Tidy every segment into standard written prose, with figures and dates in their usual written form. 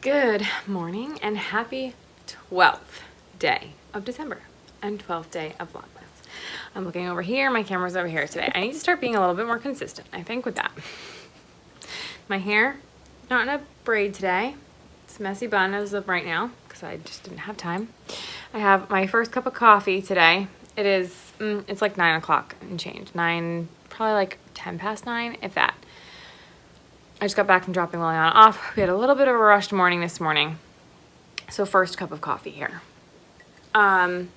Good morning and happy 12th day of December and 12th day of Vlogmas. I'm looking over here, my camera's over here today. I need to start being a little bit more consistent, I think, with that. My hair, not in a braid today. It's a messy bun as of right now because I just didn't have time. I have my first cup of coffee today. It is, it's like 9 o'clock and change. Probably like 10 past 9, if that. I just got back from dropping Liliana off. We had a little bit of a rushed morning this morning. So first cup of coffee here. I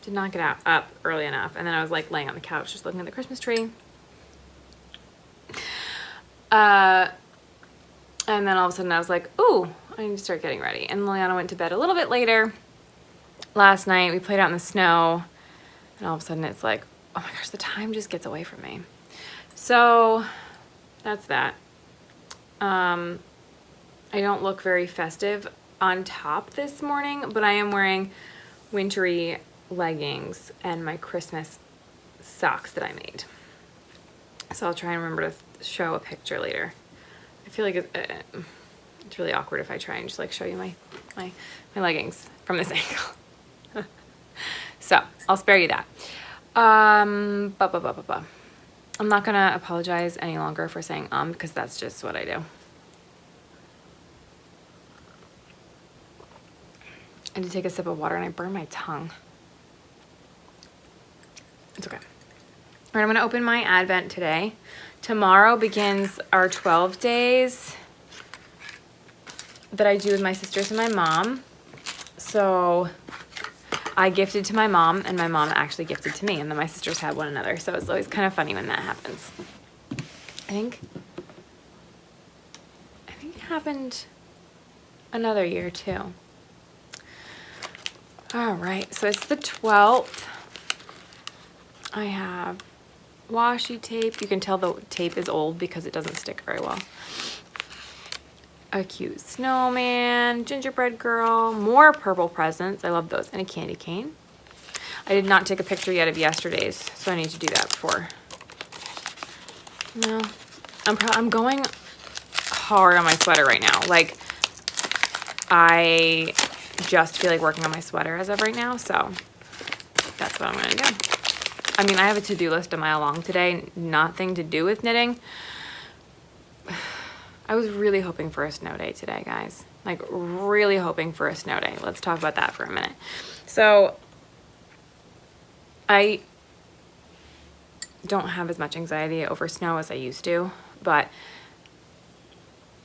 did not get up early enough. And then I was like laying on the couch just looking at the Christmas tree. And then all of a sudden I was like, ooh, I need to start getting ready. And Liliana went to bed a little bit later. Last night we played out in the snow. And all of a sudden it's like, oh my gosh, the time just gets away from me. So that's that. I don't look very festive on top this morning, but I am wearing wintry leggings and my Christmas socks that I made. So I'll try and remember to show a picture later. I feel like it's really awkward if I try and just like show you my leggings from this angle. So I'll spare you that. I'm not gonna apologize any longer for saying because that's just what I do. I did take a sip of water and I burned my tongue. It's okay. All right, I'm gonna open my Advent today. Tomorrow begins our 12 days that I do with my sisters and my mom. So I gifted to my mom and my mom actually gifted to me, and then my sisters had one another. So it's always kind of funny when that happens. I think it happened another year too. All right, so it's the 12th. I have washi tape. You can tell the tape is old because it doesn't stick very well. A cute snowman, gingerbread girl, more purple presents. I love those. And a candy cane. I did not take a picture yet of yesterday's, so I need to do that before. No, I'm going hard on my sweater right now. Like, I just feel like working on my sweater as of right now, so that's what I'm gonna do. I mean, I have a to-do list a mile long today, nothing to do with knitting. I was really hoping for a snow day today, guys. Like, really hoping for a snow day. Let's talk about that for a minute. So, I don't have as much anxiety over snow as I used to, but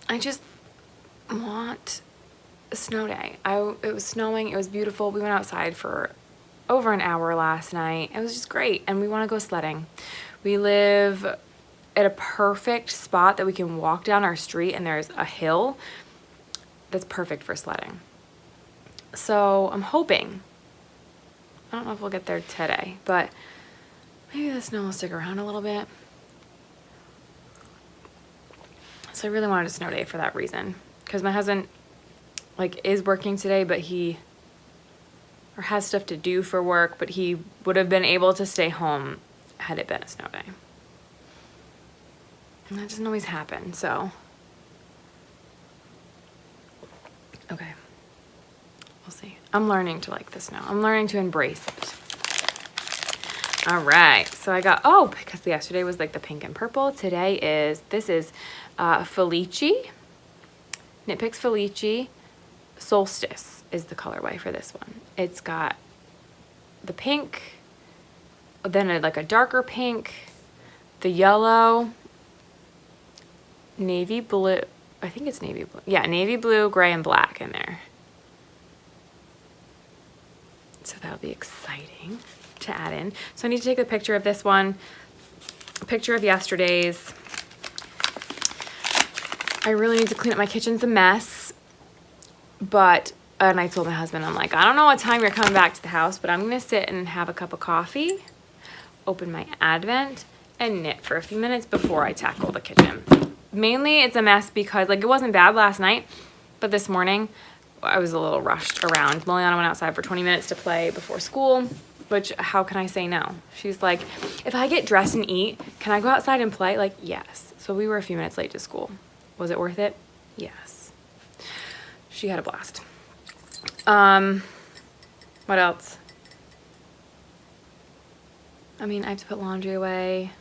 I just want a snow day. It was snowing. It was beautiful. We went outside for over an hour last night. It was just great, and we want to go sledding. We live at a perfect spot that we can walk down our street, and there's a hill that's perfect for sledding. So I'm hoping, I don't know if we'll get there today, but maybe the snow will stick around a little bit. So I really wanted a snow day for that reason, because my husband like is working today, but or has stuff to do for work, but he would have been able to stay home had it been a snow day. And that doesn't always happen, so. Okay. We'll see. I'm learning to like this now. I'm learning to embrace it. All right. So I got, because yesterday was like the pink and purple. This is Felici. Knit Picks Felici. Solstice is the colorway for this one. It's got the pink, then like a darker pink, the yellow, navy blue, I think it's navy blue. Yeah, navy blue, gray, and black in there. So that'll be exciting to add in. So I need to take a picture of this one, a picture of yesterday's. I really need to clean up my kitchen's a mess, and I told my husband, I'm like, I don't know what time you're coming back to the house, but I'm gonna sit and have a cup of coffee, open my Advent, and knit for a few minutes before I tackle the kitchen. Mainly it's a mess because like it wasn't bad last night, but this morning I was a little rushed around. Liliana went outside for 20 minutes to play before school, which how can I say no? She's like, if I get dressed and eat, can I go outside and play? Like, yes. So we were a few minutes late to school. Was it worth it? Yes. She had a blast. What else? I mean, I have to put laundry away.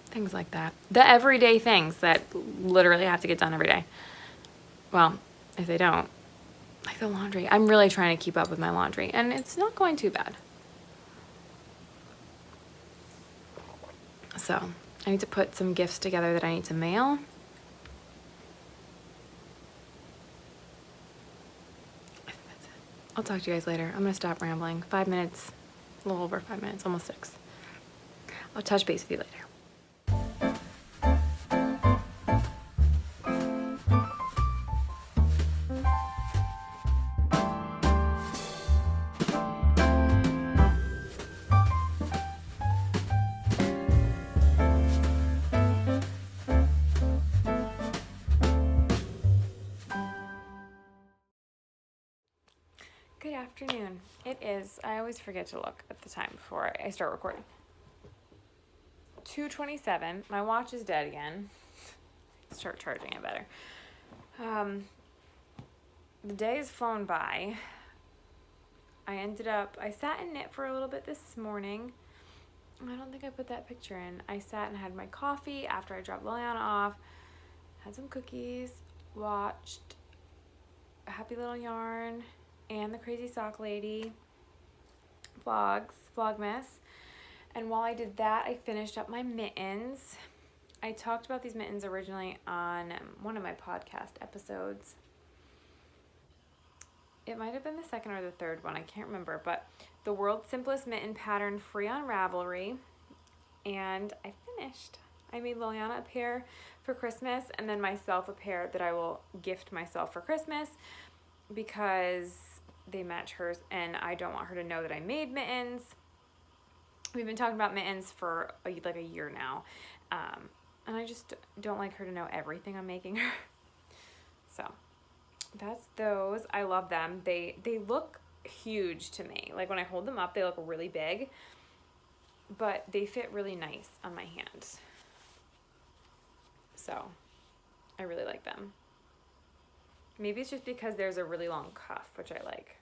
Things like that. The everyday things that literally have to get done every day. Well, if they don't, like the laundry. I'm really trying to keep up with my laundry, and it's not going too bad. So, I need to put some gifts together that I need to mail. I think that's it. I'll talk to you guys later. I'm going to stop rambling. 5 minutes, a little over 5 minutes, almost 6. I'll touch base with you later. Good afternoon. It is, I always forget to look at the time before I start recording. 2:27. My watch is dead again. Start charging it better. The day has flown by. I sat and knit for a little bit this morning. I don't think I put that picture in. I sat and had my coffee after I dropped Liliana off, had some cookies, watched a Happy Little Yarn and the Crazy Sock Lady Vlogmas. And while I did that, I finished up my mittens. I talked about these mittens originally on one of my podcast episodes. It might have been the second or the third one, I can't remember, but the world's simplest mitten pattern, free on Ravelry. And I finished. I made Liliana a pair for Christmas, and then myself a pair that I will gift myself for Christmas because they match hers, and I don't want her to know that I made mittens. We've been talking about mittens for like a year now, and I just don't like her to know everything I'm making her. So that's those. I love them. They look huge to me. Like when I hold them up, they look really big, but they fit really nice on my hands. So I really like them. Maybe it's just because there's a really long cuff, which I like.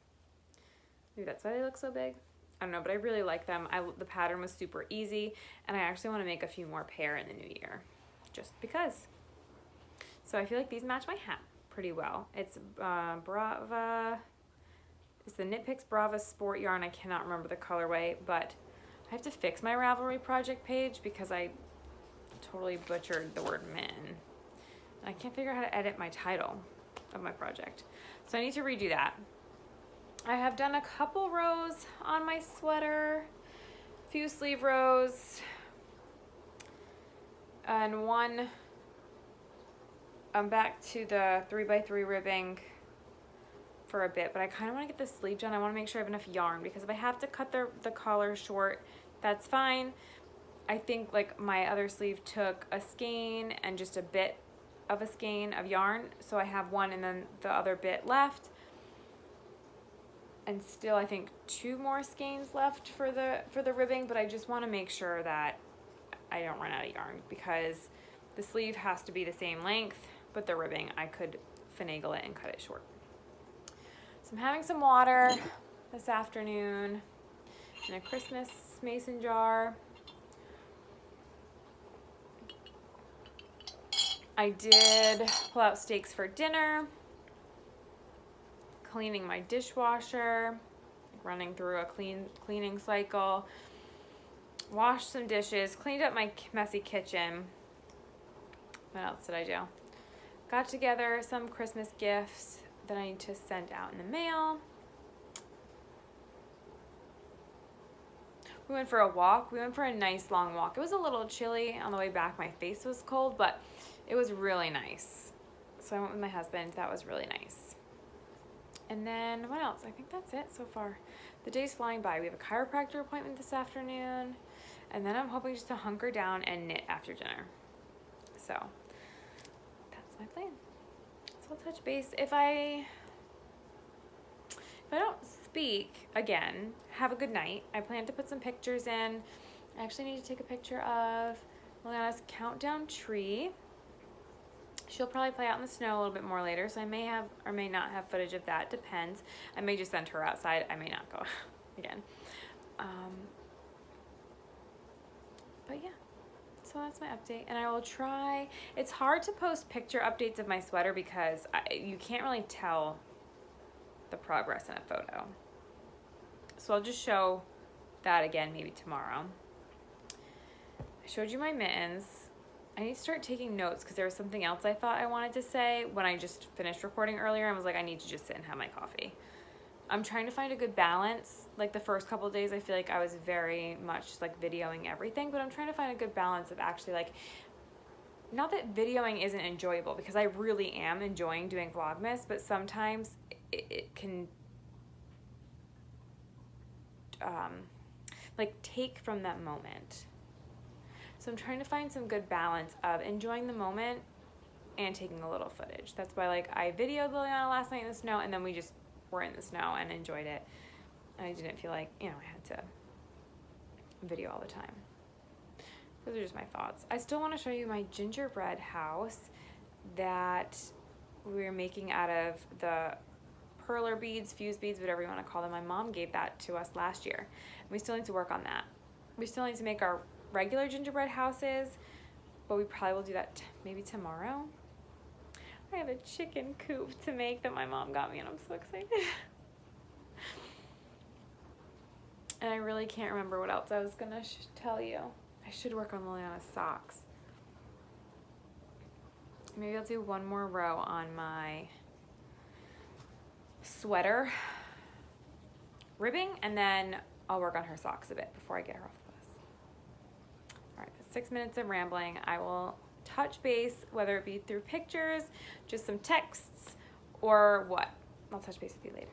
Maybe that's why they look so big. I don't know, but I really like them. The pattern was super easy, and I actually want to make a few more pair in the new year, just because. So I feel like these match my hat pretty well. It's Brava. It's the Knit Picks Brava Sport yarn. I cannot remember the colorway, but I have to fix my Ravelry project page because I totally butchered the word mitten. I can't figure out how to edit my title of my project. So I need to redo that. I have done a couple rows on my sweater, a few sleeve rows, and one, I'm back to the 3x3 ribbing for a bit, but I kind of want to get the sleeve done. I want to make sure I have enough yarn, because if I have to cut the collar short, that's fine. I think like my other sleeve took a skein and just a bit of a skein of yarn, so I have one and then the other bit left, and still I think 2 more skeins left for the ribbing, but I just want to make sure that I don't run out of yarn, because the sleeve has to be the same length, but the ribbing I could finagle it and cut it short. So I'm having some water this afternoon in a Christmas mason jar. I did pull out steaks for dinner, cleaning my dishwasher, running through a cleaning cycle, washed some dishes, cleaned up my messy kitchen. What else did I do? Got together some Christmas gifts that I need to send out in the mail. We went for a walk. We went for a nice long walk. It was a little chilly on the way back. My face was cold, but it was really nice. So I went with my husband. That was really nice. And then what else? I think that's it so far. The day's flying by. We have a chiropractor appointment this afternoon, and then I'm hoping just to hunker down and knit after dinner. So that's my plan. So I'll touch base. If I don't speak again, have a good night. I plan to put some pictures in. I actually need to take a picture of Liliana's countdown tree. She'll probably play out in the snow a little bit more later, so I may have or may not have footage of that. Depends. I may just send her outside. I may not go again. But yeah, so that's my update. And I will try. It's hard to post picture updates of my sweater because you can't really tell the progress in a photo. So I'll just show that again maybe tomorrow. I showed you my mittens. I need to start taking notes because there was something else I thought I wanted to say when I just finished recording earlier. I was like, I need to just sit and have my coffee. I'm trying to find a good balance. Like the first couple of days, I feel like I was very much just like videoing everything, but I'm trying to find a good balance of actually like, not that videoing isn't enjoyable because I really am enjoying doing Vlogmas, but sometimes it can like take from that moment. So I'm trying to find some good balance of enjoying the moment and taking a little footage. That's why like I videoed Liliana last night in the snow and then we just were in the snow and enjoyed it. And I didn't feel like, you know, I had to video all the time. Those are just my thoughts. I still want to show you my gingerbread house that we're making out of the perler beads, fuse beads, whatever you want to call them. My mom gave that to us last year. We still need to work on that. We still need to make our regular gingerbread houses, but we probably will do that maybe tomorrow. I have a chicken coop to make that my mom got me and I'm so excited. And I really can't remember what else I was gonna tell you. I should work on Liliana's socks. Maybe I'll do one more row on my sweater ribbing and then I'll work on her socks a bit before I get her off the bus. All right, 6 minutes of rambling. I will touch base, whether it be through pictures, just some texts, or what. I'll touch base with you later.